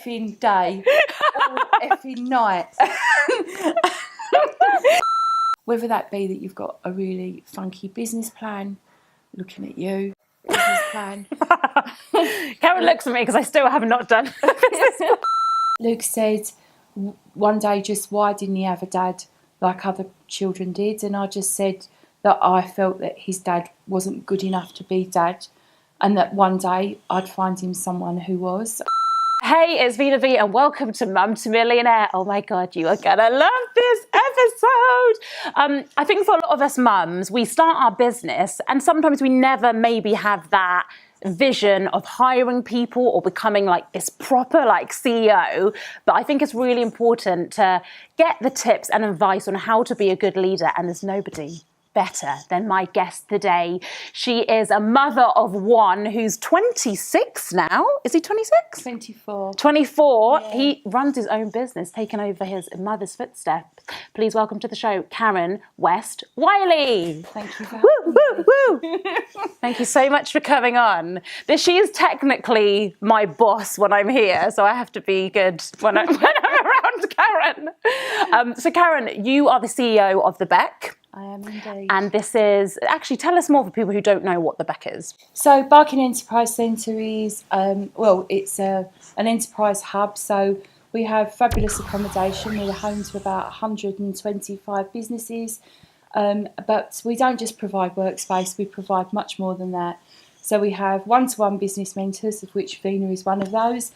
effing day, all effing night. Whether that be that you've got a really funky business plan, looking at you, business plan. Karen looks at me because I still have not done business plan. Luke said one day, just why didn't he have a dad like other children did? And I just said that I felt that his dad wasn't good enough to be dad, and that one day I'd find him someone who was. Hey, it's Veena V and welcome to Mum to Millionaire. Oh my God, you are gonna love this episode. I think for a lot of us mums, we start our business and sometimes we never maybe have that vision of hiring people or becoming like this proper like CEO. But I think it's really important to get the tips and advice on how to be a good leader, and there's nobody better than my guest today. She is a mother of one who's 26 now. Is he 26? 24. 24. Yeah. He runs his own business, taking over his mother's footsteps. Please welcome to the show, Karen West Wiley. Thank you for Woo, woo, woo. Thank you so much for coming on. She is technically my boss when I'm here, so I have to be good when I'm around Karen. So Karen, you are the CEO of The Beck. I am indeed. And this is, actually tell us more for people who don't know what The Beck is. So Barking Enterprise Centre is, it's an enterprise hub. So we have fabulous accommodation. We're home to about 125 businesses. But we don't just provide workspace, we provide much more than that. So we have one-to-one business mentors, of which Veena is one of those.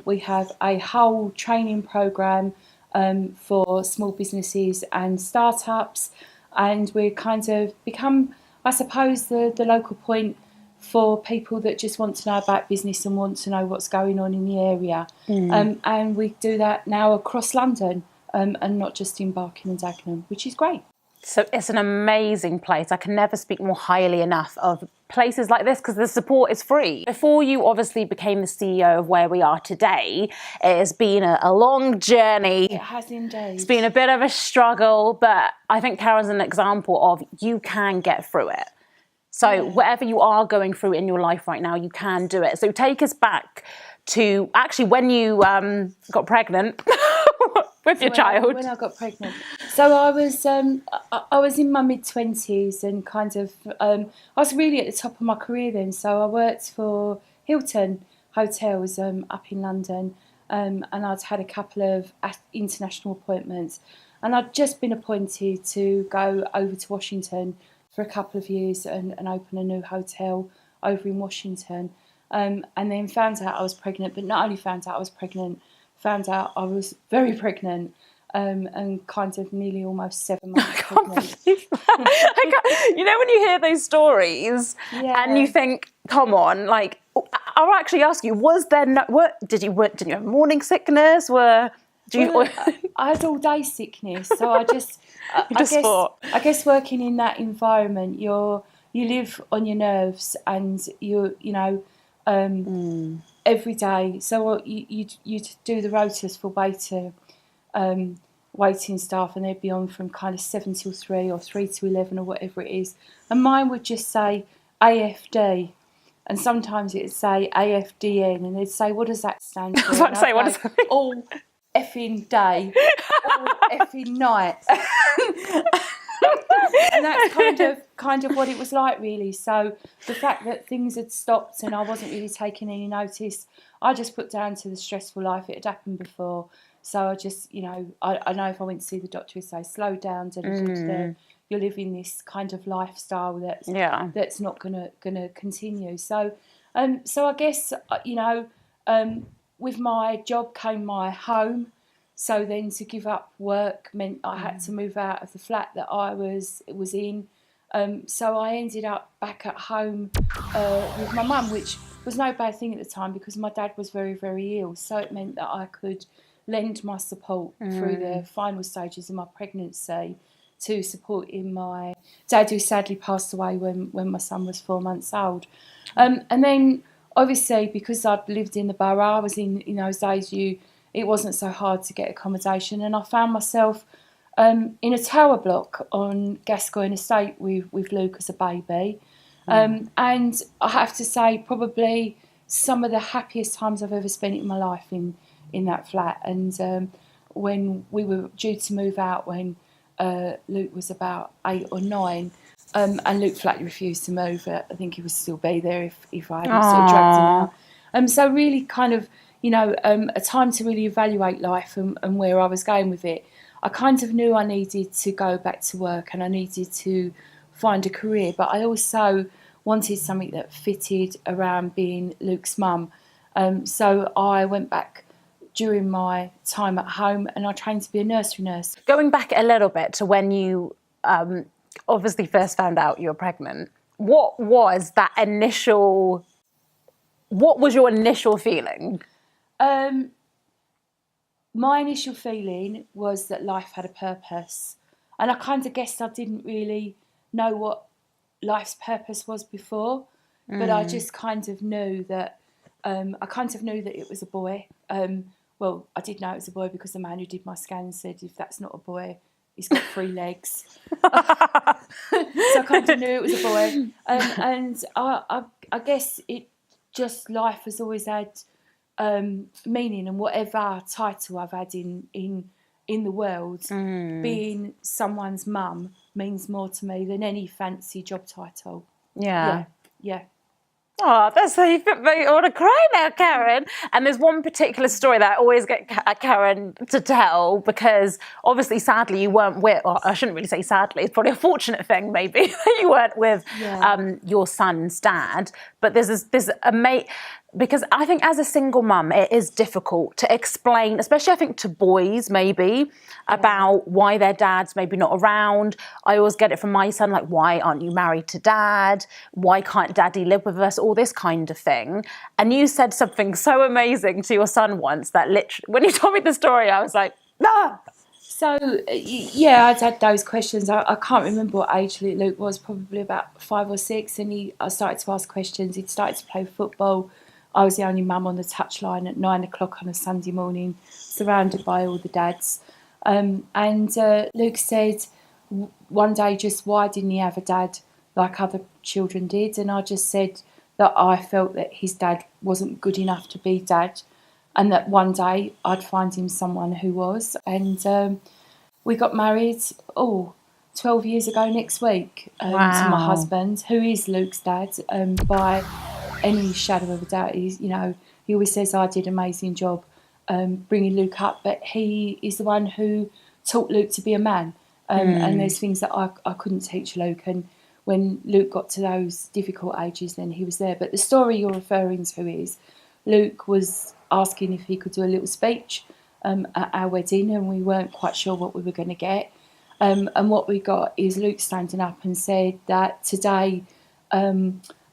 We have a whole training programme for small businesses and startups, and we're kind of become, I suppose, the local point for people that just want to know about business and want to know what's going on in the area. And we do that now across London, and not just in Barking and Dagenham, which is great. So it's an amazing place. I can never speak more highly enough of places like this because the support is free. Before you obviously became the CEO of where we are today, it has been a long journey. It has indeed. It's been a bit of a struggle, but I think Karen's an example of you can get through it. So whatever you are going through in your life right now, you can do it. So take us back to actually when you got pregnant with your child. When I got pregnant. So I was in my mid-20s and kind of, I was really at the top of my career then. So I worked for Hilton Hotels up in London, and I'd had a couple of international appointments. And I'd just been appointed to go over to Washington for a couple of years and open a new hotel over in Washington. And then found out I was pregnant, but not only found out I was pregnant, found out I was very pregnant, and kind of nearly almost 7 months pregnant. You know when you hear those stories and you think, come on, like, I'll actually ask you, was there did you have morning sickness? I had all day sickness, so I just, I guess working in that environment, you live on your nerves, and every day. So you do the rotas for waiting staff, and they'd be on from kind of 7 till 3 or 3 to 11 or whatever it is. And mine would just say AFD, and sometimes it'd say AFDN, and they'd say, what does that stand for? I was about to say, what does that mean? All effing day, all effing night. And that's kind of what it was like, really. So the fact that things had stopped and I wasn't really taking any notice, I just put down to the stressful life. It had happened before. So I just, I know if I went to see the doctor, he'd say, slow down, you're living this kind of lifestyle that's not gonna continue. So I guess, with my job came my home. So then to give up work meant I had to move out of the flat that I was in. So I ended up back at home with my mum, which was no bad thing at the time because my dad was very, very ill. So it meant that I could lend my support through the final stages of my pregnancy to support in my dad, who sadly passed away when my son was 4 months old. And then obviously because I'd lived in the borough, I was in those days it wasn't so hard to get accommodation, and I found myself in a tower block on Gascoigne Estate with Luke as a baby. And I have to say, probably some of the happiest times I've ever spent in my life in that flat. And when we were due to move out, when Luke was about 8 or 9, and Luke flatly refused to move. I think he would still be there if I hadn't sort of dragged him out. So really kind of, a time to really evaluate life and where I was going with it. I kind of knew I needed to go back to work and I needed to find a career, but I also wanted something that fitted around being Luke's mum. So I went back during my time at home and I trained to be a nursery nurse. Going back a little bit to when you obviously first found out you were pregnant, what was your initial feeling? My initial feeling was that life had a purpose. And I kind of guessed I didn't really know what life's purpose was before, but I just kind of knew that, it was a boy. Well, I did know it was a boy because the man who did my scan said, if that's not a boy, he's got 3 legs. So I kind of knew it was a boy. And I guess life has always had meaning, and whatever title I've had in the world, being someone's mum means more to me than any fancy job title. Yeah. Oh, that's how you put me. I want to cry now, Karen. And there's one particular story that I always get Karen to tell, because obviously, sadly, you weren't with, or I shouldn't really say sadly, it's probably a fortunate thing maybe, that you weren't with your son's dad. But there's because I think as a single mum, it is difficult to explain, especially I think to boys maybe, about why their dad's maybe not around. I always get it from my son, like, why aren't you married to dad? Why can't daddy live with us? All this kind of thing. And you said something so amazing to your son once that literally, when you told me the story, I was like, ah. So, I'd had those questions. I can't remember what age Luke was, probably about 5 or 6. And I started to ask questions. He'd started to play football. I was the only mum on the touchline at 9 o'clock on a Sunday morning, surrounded by all the dads. And Luke said one day, just why didn't he have a dad like other children did? And I just said that I felt that his dad wasn't good enough to be dad, and that one day I'd find him someone who was. And we got married 12 years ago next week to my husband, who is Luke's dad, by any shadow of a doubt. He always says I did an amazing job bringing Luke up, but he is the one who taught Luke to be a man. And there's things that I couldn't teach Luke. And when Luke got to those difficult ages, then he was there. But the story you're referring to is Luke was asking if he could do a little speech at our wedding, and we weren't quite sure what we were going to get. And what we got is Luke standing up and said that today,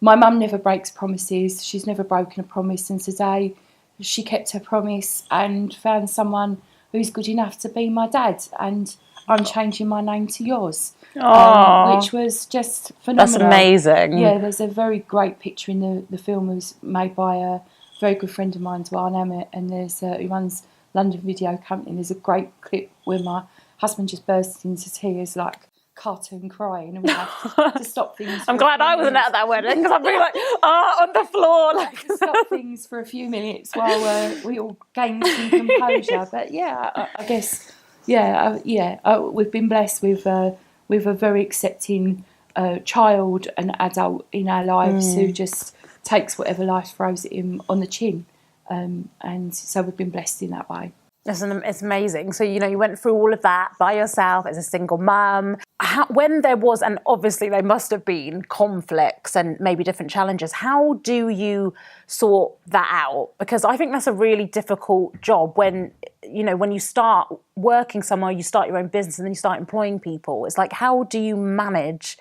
my mum never breaks promises. She's never broken a promise. And today she kept her promise and found someone who's good enough to be my dad. And I'm changing my name to yours, which was just phenomenal. That's amazing. Yeah, there's a very great picture in the film. It was made by a very good friend of mine, Dwayne Emmett, and he runs London Video Company. There's a great clip where my husband just burst into tears, like cartoon crying, and we have to stop things. I'm glad I wasn't at that wedding, because I'd be like, on the floor. Like, to stop things for a few minutes while we all gain some composure. But I guess, we've been blessed with a very accepting child and adult in our lives who just takes whatever life throws at him on the chin. And so we've been blessed in that way. It's amazing. So, you went through all of that by yourself as a single mum. When there was, and obviously there must have been conflicts and maybe different challenges, how do you sort that out? Because I think that's a really difficult job when you start working somewhere, you start your own business and then you start employing people. It's like, how do you manage?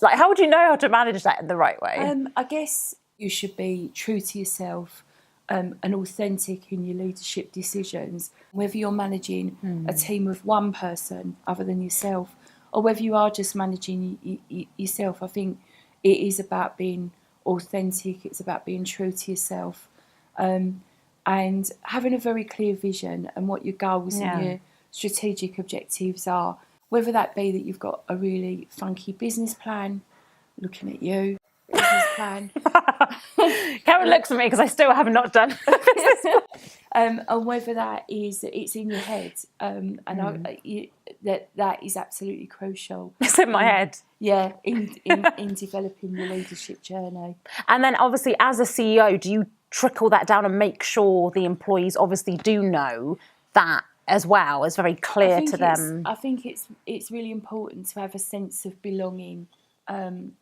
Like, how would you know how to manage that in the right way? I guess you should be true to yourself. And authentic in your leadership decisions, whether you're managing a team of one person other than yourself, or whether you are just managing yourself. I think it is about being authentic, it's about being true to yourself, and having a very clear vision and what your goals and your strategic objectives are, whether that be that you've got a really funky business plan, looking at you, plan. Karen looks at me because I still have not done a business plan. And whether it's in your head, and that is absolutely crucial. It's in my head. Yeah, in developing your leadership journey. And then obviously as a CEO, do you trickle that down and make sure the employees obviously do know that as well? It's very clear to them. I think it's really important to have a sense of belonging, and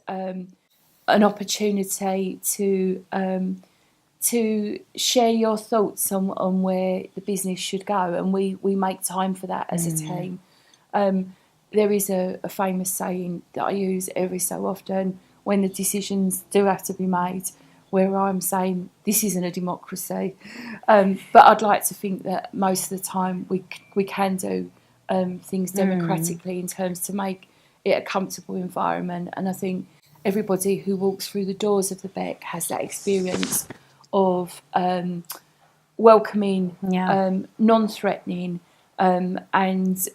an opportunity to share your thoughts on where the business should go, and we make time for that as a team. There is a famous saying that I use every so often when the decisions do have to be made, where I'm saying this isn't a democracy, but I'd like to think that most of the time we can do things democratically in terms to make it a comfortable environment. And I think everybody who walks through the doors of the Beck has that experience of welcoming, non-threatening, and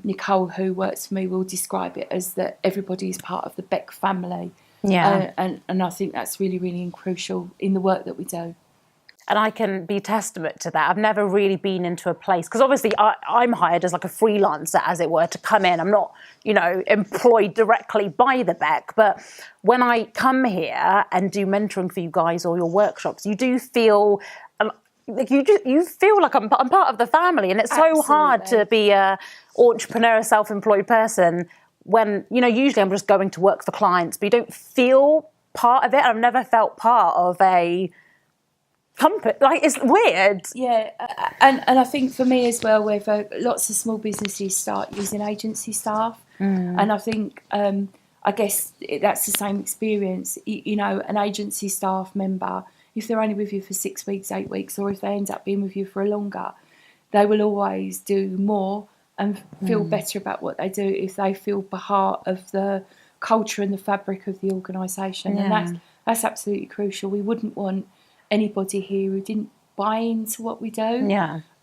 Nicole, who works for me, will describe it as that everybody is part of the Beck family. And I think that's really, really crucial in the work that we do. And I can be testament to that. I've never really been into a place, because obviously I'm hired as like a freelancer, as it were, to come in. I'm not, employed directly by the Beck. But when I come here and do mentoring for you guys or your workshops, you do feel you feel like I'm part of the family. And it's so hard to be a entrepreneur, self-employed person when, usually I'm just going to work for clients, but you don't feel part of it. I've never felt part of a company. Like, it's weird. Yeah, and I think for me as well, where lots of small businesses start using agency staff, and I think I guess that's the same experience. An agency staff member, if they're only with you for 6 weeks, 8 weeks, or if they end up being with you for a longer, they will always do more and feel better about what they do if they feel part of the culture and the fabric of the organisation. And that's absolutely crucial. We wouldn't want anybody here who didn't buy into what we do,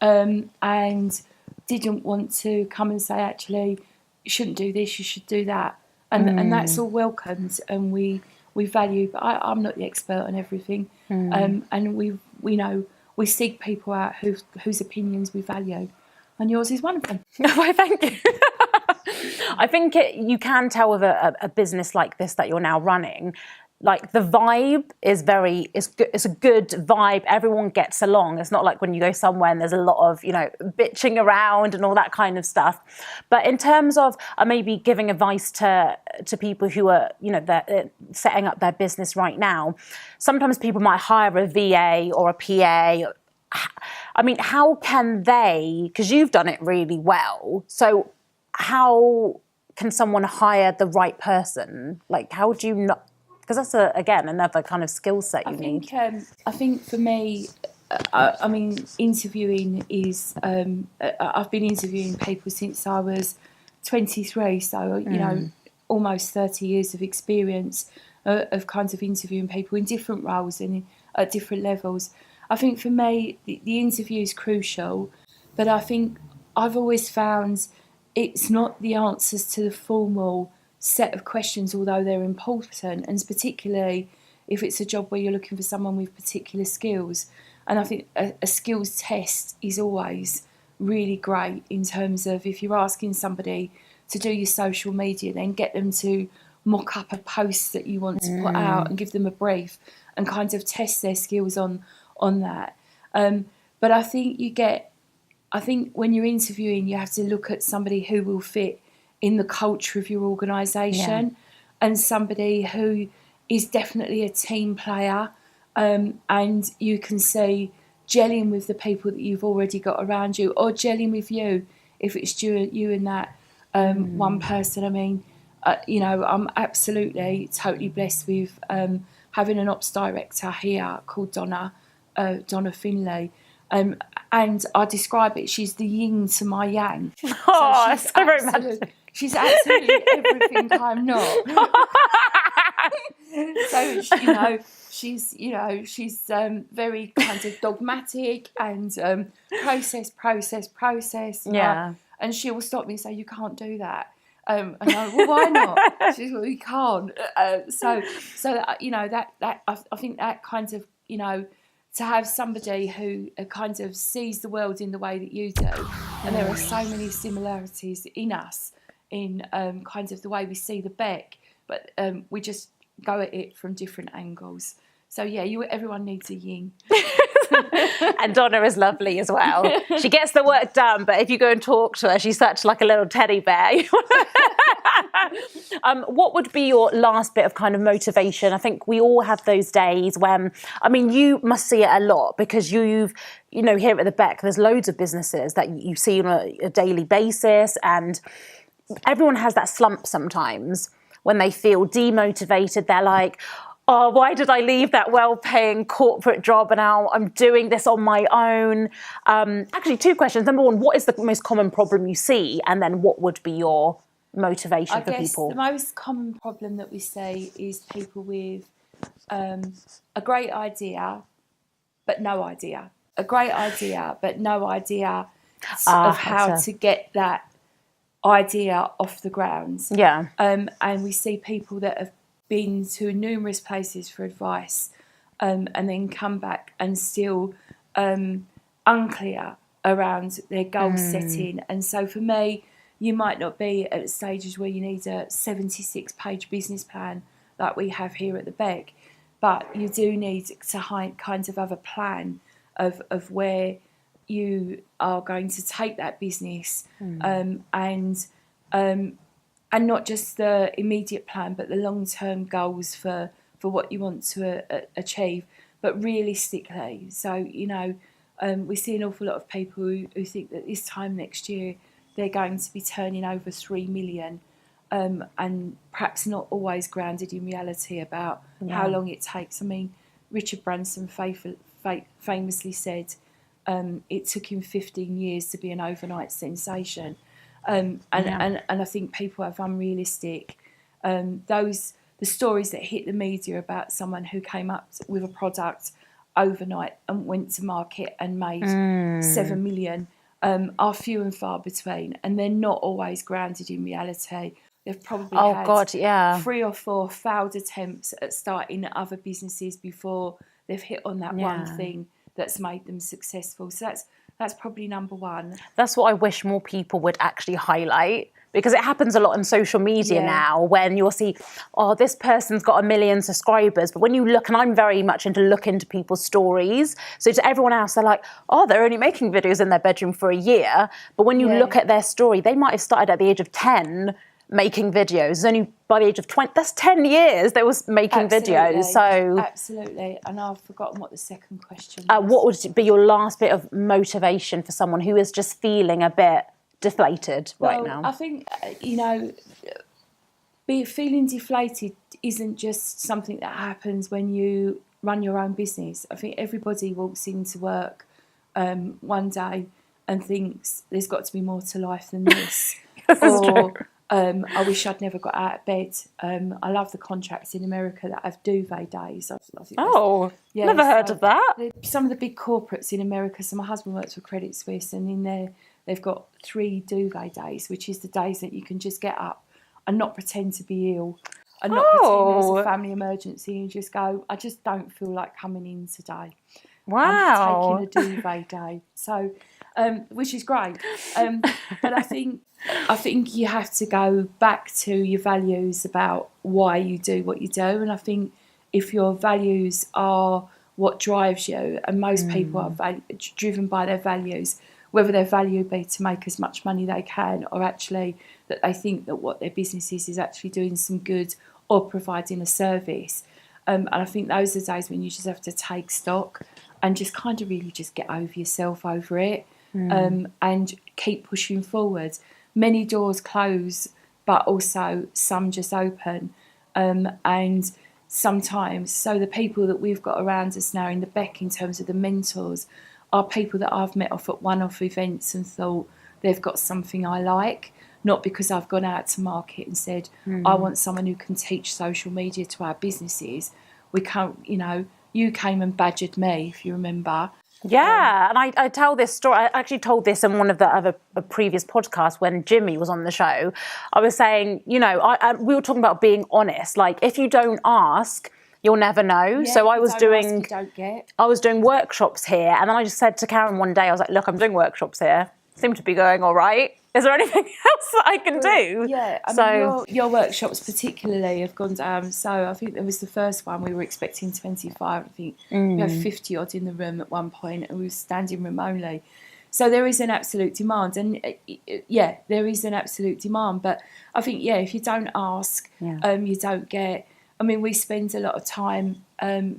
and didn't want to come and say, actually, you shouldn't do this, you should do that, and that's all welcomed, and we value. But I'm not the expert on everything, and we seek people out whose opinions we value, and yours is one of them. Why, thank you. I think you can tell with a business like this that you're now running, like the vibe is it's a good vibe. Everyone gets along. It's not like when you go somewhere and there's a lot of, bitching around and all that kind of stuff. But in terms of maybe giving advice to people who are, they're setting up their business right now, sometimes people might hire a VA or a PA. I mean, how can they, because you've done it really well, so how can someone hire the right person? Like, how do you not? Because that's, again, another kind of skill set you need. I think for me, interviewing is... I've been interviewing people since I was 23, so, almost 30 years of experience of kind of interviewing people in different roles and at different levels. I think for me, the interview is crucial, but I think I've always found it's not the answers to the formal set of questions, although they're important, and particularly if it's a job where you're looking for someone with particular skills. And I think a skills test is always really great in terms of if you're asking somebody to do your social media, then get them to mock up a post that you want to put out and give them a brief and kind of test their skills on that. But I think when you're interviewing, you have to look at somebody who will fit in the culture of your organisation, and somebody who is definitely a team player, and you can see gelling with the people that you've already got around you, or gelling with you if it's you and that one person. I mean, I'm absolutely totally blessed with having an ops director here called Donna Finlay. And I describe it, she's the yin to my yang. Oh, so romantic. She's absolutely everything I'm not. So, she's very kind of dogmatic and process. Yeah. And she will stop me and say, you can't do that. And I went, well, why not? She said, well, you can't. So you know, that I think that kind of, you know, to have somebody who kind of sees the world in the way that you do, and there are so many similarities in us, in kind of the way we see the Beck, but we just go at it from different angles. So yeah, everyone needs a yin. And Donna is lovely as well. She gets the work done, but if you go and talk to her, she's such like a little teddy bear. What would be your last bit of kind of motivation? I think we all have those days when, I mean, you must see it a lot because you know, here at the Beck, there's loads of businesses that you see on a daily basis, and everyone has that slump sometimes when they feel demotivated. They're like, oh, why did I leave that well-paying corporate job and now I'm doing this on my own? Actually, 2 questions. Number 1, what is the most common problem you see? And then what would be your motivation for people? The most common problem that we see is people with a great idea, but no idea. A great idea, but no idea of how to get that idea off the ground. Yeah. And we see people that have been to numerous places for advice and then come back and still unclear around their goal setting. And so for me, you might not be at stages where you need a 76-page business plan like we have here at the Beck, but you do need to kind of have a plan of where you are going to take that business and not just the immediate plan, but the long-term goals for what you want to achieve, but realistically. So, you know, we see an awful lot of people who think that this time next year they're going to be turning over 3 million, and perhaps not always grounded in reality about how long it takes. I mean, Richard Branson famously said it took him 15 years to be an overnight sensation. And I think people have unrealistic, the stories that hit the media about someone who came up with a product overnight and went to market and made 7 million are few and far between, and they're not always grounded in reality. They've probably had 3 or 4 failed attempts at starting other businesses before they've hit on that one thing that's made them successful. So that's probably number 1. That's what I wish more people would actually highlight, because it happens a lot on social media now when you'll see, oh, this person's got 1 million subscribers. But when you look, and I'm very much look into people's stories. So to everyone else, they're like, oh, they're only making videos in their bedroom for a year. But when you look at their story, they might have started at the age of 10 making videos. It's only by the age of 20, that's 10 years they was making videos. So absolutely. And I've forgotten what the second question was. What would be your last bit of motivation for someone who is just feeling a bit deflated right now? I think, you know, feeling deflated isn't just something that happens when you run your own business. I think everybody walks into work one day and thinks there's got to be more to life than this. I wish I'd never got out of bed. I love the contracts in America that have duvet days. Never heard of that. Some of the big corporates in America, so my husband works for Credit Suisse, and in there they've got 3 duvet days, which is the days that you can just get up and not pretend to be ill and not pretend there's a family emergency and just go, I just don't feel like coming in today. Wow. I'm taking a duvet day. So, which is great. But I think you have to go back to your values about why you do what you do. And I think if your values are what drives you, and most people are driven by their values, whether their value be to make as much money they can, or actually that they think that what their business is actually doing some good or providing a service. And I think those are days when you just have to take stock and just kind of really just get over yourself over it, and keep pushing forward. Many doors close, but also some just open. And sometimes, so the people that we've got around us now in the Beck in terms of the mentors are people that I've met off at one-off events and thought they've got something I like, not because I've gone out to market and said, I want someone who can teach social media to our businesses. We can't, you know, you came and badgered me, if you remember, Yeah, and I tell this story. I actually told this in one of the other previous podcasts when Jimmy was on the show. I was saying, we were talking about being honest. Like, if you don't ask, you'll never know. Yeah, so I was you don't get. I was doing workshops here, and then I just said to Karen one day, I was like, look, I'm doing workshops here. Seem to be going all right. Is there anything else that I can do? Yeah, I mean, your workshops particularly have gone down. So I think there was the first one, we were expecting 25. I think we had 50 odd in the room at one point, and we were standing room only. So there is an absolute demand, and there is an absolute demand. But I think, if you don't ask, you don't get. I mean, we spend a lot of time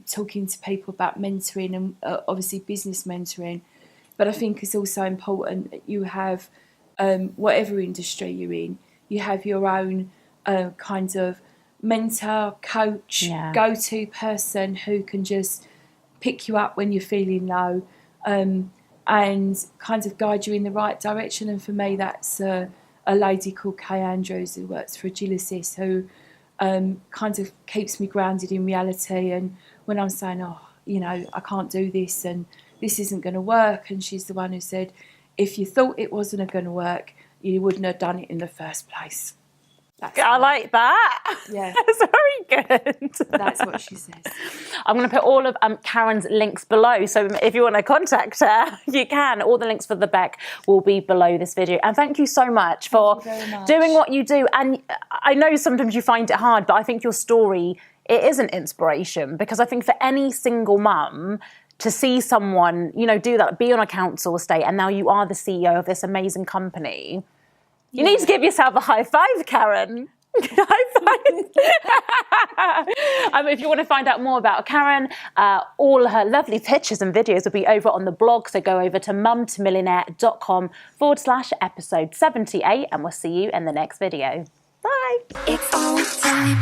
talking to people about mentoring and obviously business mentoring. But I think it's also important that you have, whatever industry you're in, you have your own kind of mentor, coach, go-to person who can just pick you up when you're feeling low and kind of guide you in the right direction. And for me, that's a lady called Kay Andrews who works for Abusive, who kind of keeps me grounded in reality. And when I'm saying, I can't do this and this isn't going to work, and she's the one who said, if you thought it wasn't going to work, you wouldn't have done it in the first place. I like that. Yeah. That's very good. That's what she says. I'm going to put all of Karen's links below. So if you want to contact her, you can. All the links for the Beck will be below this video. And thank you so much for doing what you do. And I know sometimes you find it hard, but I think your story, it is an inspiration, because I think for any single mum to see someone, do that, be on a council estate, and now you are the CEO of this amazing company. You need to give yourself a high five, Karen. High five. If you want to find out more about Karen, all her lovely pictures and videos will be over on the blog. So go over to mumtomillionaire.com/episode 78, and we'll see you in the next video. Bye. It's all time.